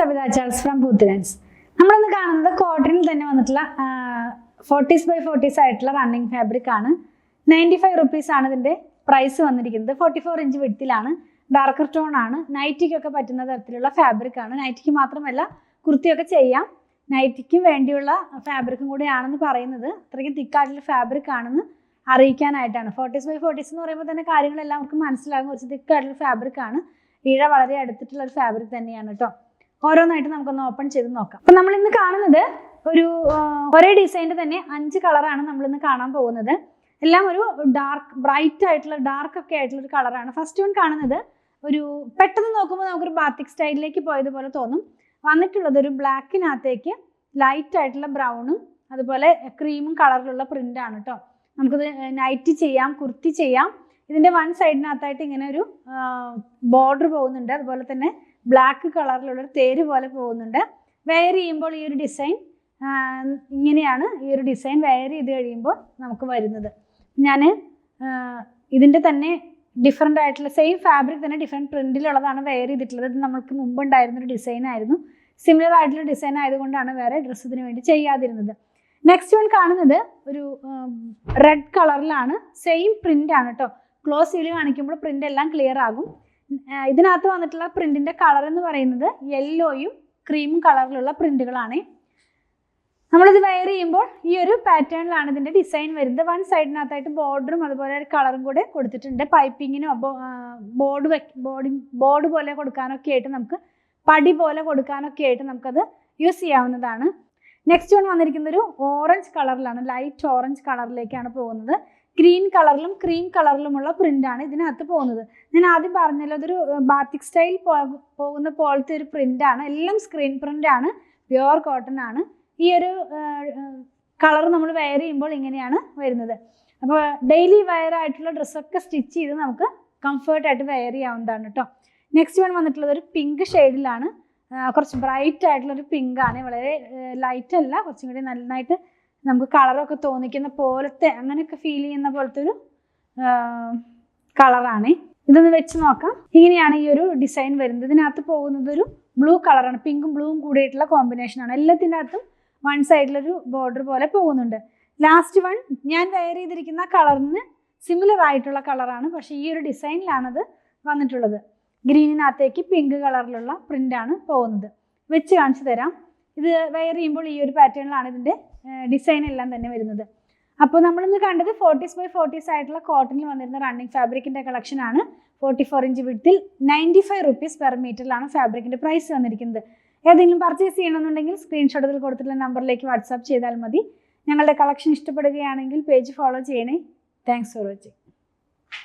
Sabitha Charles from പൂത്തിരൻസ്. നമ്മളിന്ന് കാണുന്നത് കോട്ടണിൽ തന്നെ വന്നിട്ടുള്ള 40s by 40s ആയിട്ടുള്ള റണ്ണിങ് ഫാബ്രിക് ആണ്. 95 rupees ആണ് ഇതിൻ്റെ പ്രൈസ് വന്നിരിക്കുന്നത്. 44 inch വിഡ്ത്തിലാണ്, ഡാർക്കർ ടോൺ ആണ്. നൈറ്റിക്കൊക്കെ പറ്റുന്ന തരത്തിലുള്ള ഫാബ്രിക് ആണ്. നൈറ്റിക്ക് മാത്രമല്ല കുർത്തിയൊക്കെ ചെയ്യാം. നൈറ്റിക്കും വേണ്ടിയുള്ള ഫാബ്രിക്കും കൂടെയാണെന്ന് പറയുന്നത്. അത്രയ്ക്കും തിക്കായിട്ടുള്ള ഫാബ്രിക് ആണെന്ന് അറിയിക്കാനായിട്ടാണ്. 40s by 40s എന്ന് പറയുമ്പോൾ തന്നെ കാര്യങ്ങളെല്ലാം അവർക്ക് മനസ്സിലാകും. കുറച്ച് തിക്കായിട്ടുള്ള ഫാബ്രിക് ആണ്. ഈഴ വളരെ അടുത്തിട്ടുള്ള ഒരു ഫാബ്രിക് തന്നെയാണ് കേട്ടോ. ഓരോന്നായിട്ട് നമുക്കൊന്ന് ഓപ്പൺ ചെയ്ത് നോക്കാം. അപ്പം നമ്മൾ ഇന്ന് കാണുന്നത് ഒരേ ഡിസൈനിൻ്റെ തന്നെ 5 കളറാണ് നമ്മളിന്ന് കാണാൻ പോകുന്നത്. എല്ലാം ഒരു ബ്രൈറ്റ് ആയിട്ടുള്ള ഡാർക്ക് ഒക്കെ ആയിട്ടുള്ള ഒരു കളറാണ്. ഫസ്റ്റ് വൺ കാണുന്നത് ഒരു പെട്ടെന്ന് നോക്കുമ്പോൾ നമുക്കൊരു ബാത്തിക് സ്റ്റൈലിലേക്ക് പോയതുപോലെ തോന്നും. വന്നിട്ടുള്ളത് ഒരു ബ്ലാക്കിനകത്തേക്ക് ലൈറ്റ് ആയിട്ടുള്ള ബ്രൗണും അതുപോലെ ക്രീമും കളറിലുള്ള പ്രിൻ്റാണ് കേട്ടോ. നമുക്കിത് നൈറ്റ് ചെയ്യാം, കുർത്തി ചെയ്യാം. ഇതിൻ്റെ വൺ സൈഡിനകത്തായിട്ട് ഇങ്ങനെ ഒരു ബോർഡർ പോകുന്നുണ്ട്. അതുപോലെ തന്നെ ബ്ലാക്ക് കളറിലുള്ളൊരു തേര് പോലെ പോകുന്നുണ്ട്. വെയർ ചെയ്യുമ്പോൾ ഈ ഒരു ഡിസൈൻ ഇങ്ങനെയാണ്. ഈ ഒരു ഡിസൈൻ വെയർ ചെയ്ത് കഴിയുമ്പോൾ നമുക്ക് വരുന്നത്. ഞാൻ ഇതിൻ്റെ തന്നെ ഡിഫറെൻ്റ് ആയിട്ടുള്ള സെയിം ഫാബ്രിക് തന്നെ ഡിഫറെൻറ്റ് പ്രിൻറ്റിലുള്ളതാണ് വെയർ ചെയ്തിട്ടുള്ളത്. ഇത് നമുക്ക് മുമ്പ് ഉണ്ടായിരുന്നൊരു ഡിസൈൻ ആയിരുന്നു. സിമിലർ ആയിട്ടുള്ള ഡിസൈൻ ആയതുകൊണ്ടാണ് വേറെ ഡ്രസ്സ് ഇതിന് വേണ്ടി ചെയ്യാതിരുന്നത്. നെക്സ്റ്റ് വൺ കാണുന്നത് ഒരു റെഡ് കളറിലാണ്. സെയിം പ്രിൻ്റ് ആണ് കേട്ടോ. ക്ലോസ് ചെയ്ത് കാണിക്കുമ്പോൾ പ്രിൻ്റ് എല്ലാം ക്ലിയർ ആകും. ഇതിനകത്ത് വന്നിട്ടുള്ള പ്രിൻറ്റിൻ്റെ കളർ എന്ന് പറയുന്നത് യെല്ലോയും ക്രീമും കളറിലുള്ള പ്രിൻറ്റുകളാണ്. നമ്മളിത് വെയർ ചെയ്യുമ്പോൾ ഈ ഒരു പാറ്റേണിലാണ് ഇതിൻ്റെ ഡിസൈൻ വരുന്നത്. വൺ സൈഡിനകത്തായിട്ട് ബോർഡറും അതുപോലെ ഒരു കളറും കൂടെ കൊടുത്തിട്ടുണ്ട്. പൈപ്പിങ്ങിനോ ബോർഡ് പോലെ കൊടുക്കാനൊക്കെ ആയിട്ട് നമുക്ക് പടി പോലെ കൊടുക്കാനൊക്കെ ആയിട്ട് നമുക്കത് യൂസ് ചെയ്യാവുന്നതാണ്. നെക്സ്റ്റ് വൺ വന്നിരിക്കുന്നത് ഒരു ഓറഞ്ച് കളറിലാണ്. ലൈറ്റ് ഓറഞ്ച് കളറിലേക്കാണ് പോകുന്നത്. ഗ്രീൻ കളറിലും ക്രീം കളറിലുമുള്ള പ്രിൻ്റാണ് ഇതിനകത്ത് പോകുന്നത്. ഞാൻ ആദ്യം പറഞ്ഞല്ലോ, അതൊരു ബാത്തിക് സ്റ്റൈൽ പോകുന്ന പോലത്തെ ഒരു പ്രിൻ്റാണ്. എല്ലാം സ്ക്രീൻ പ്രിൻ്റാണ്, പ്യുവർ കോട്ടൺ ആണ്. ഈ ഒരു കളർ നമ്മൾ വെയർ ചെയ്യുമ്പോൾ ഇങ്ങനെയാണ് വരുന്നത്. അപ്പോൾ ഡെയിലി വെയർ ആയിട്ടുള്ള ഡ്രസ്സൊക്കെ സ്റ്റിച്ച് ചെയ്ത് നമുക്ക് കംഫർട്ടായിട്ട് വെയർ ചെയ്യാവുന്നതാണ് കേട്ടോ. നെക്സ്റ്റ് വൺ വന്നിട്ടുള്ളത് ഒരു പിങ്ക് ഷെയ്ഡിലാണ്. കുറച്ച് ബ്രൈറ്റ് ആയിട്ടുള്ളൊരു പിങ്കാണ്. വളരെ ലൈറ്റ് അല്ല, കുറച്ചും കൂടി നന്നായിട്ട് നമുക്ക് കളറൊക്കെ തോന്നിക്കുന്ന പോലത്തെ, അങ്ങനെയൊക്കെ ഫീൽ ചെയ്യുന്ന പോലത്തെ ഒരു കളറാണ്. ഇതൊന്ന് വെച്ച് നോക്കാം. ഇങ്ങനെയാണ് ഈ ഒരു ഡിസൈൻ വരുന്നത്. ഇതിനകത്ത് പോകുന്നത് ഒരു ബ്ലൂ കളറാണ്. പിങ്കും ബ്ലൂവും കൂടിയിട്ടുള്ള കോമ്പിനേഷനാണ്. എല്ലാത്തിൻ്റെ അകത്തും വൺ സൈഡിലൊരു ബോർഡർ പോലെ പോകുന്നുണ്ട്. ലാസ്റ്റ് വൺ ഞാൻ വെയർ ചെയ്തിരിക്കുന്ന കളറിന് സിമിലർ ആയിട്ടുള്ള കളറാണ്, പക്ഷേ ഈ ഒരു ഡിസൈനിലാണത് വന്നിട്ടുള്ളത്. ഗ്രീനിനകത്തേക്ക് പിങ്ക് കളറിലുള്ള പ്രിൻ്റാണ് പോകുന്നത്. വെച്ച് കാണിച്ചു തരാം. ഇത് വെയർ ചെയ്യുമ്പോൾ ഈ ഒരു പാറ്റേണിലാണ് ഇതിൻ്റെ ഡിസൈൻ എല്ലാം തന്നെ വരുന്നത്. അപ്പോൾ നമ്മളിന്ന് കണ്ടത് 40s by 40s ആയിട്ടുള്ള കോട്ടണിൽ വന്നിരുന്ന റണ്ണിങ് ഫാബ്രിക്കിൻ്റെ കളക്ഷനാണ്. 44 inch വിഡ്ത്തിൽ 95 rupees പെർ മീറ്ററിലാണ് ഫാബ്രിക്കിൻ്റെ പ്രൈസ് വന്നിരിക്കുന്നത്. ഏതെങ്കിലും പർച്ചേസ് ചെയ്യണമെന്നുണ്ടെങ്കിൽ സ്ക്രീൻഷോട്ട് ഇതിൽ കൊടുത്തിട്ടുള്ള നമ്പറിലേക്ക് വാട്സാപ്പ് ചെയ്താൽ മതി. ഞങ്ങളുടെ കളക്ഷൻ ഇഷ്ടപ്പെടുകയാണെങ്കിൽ പേജ് ഫോളോ ചെയ്യണേ. Thanks for watching.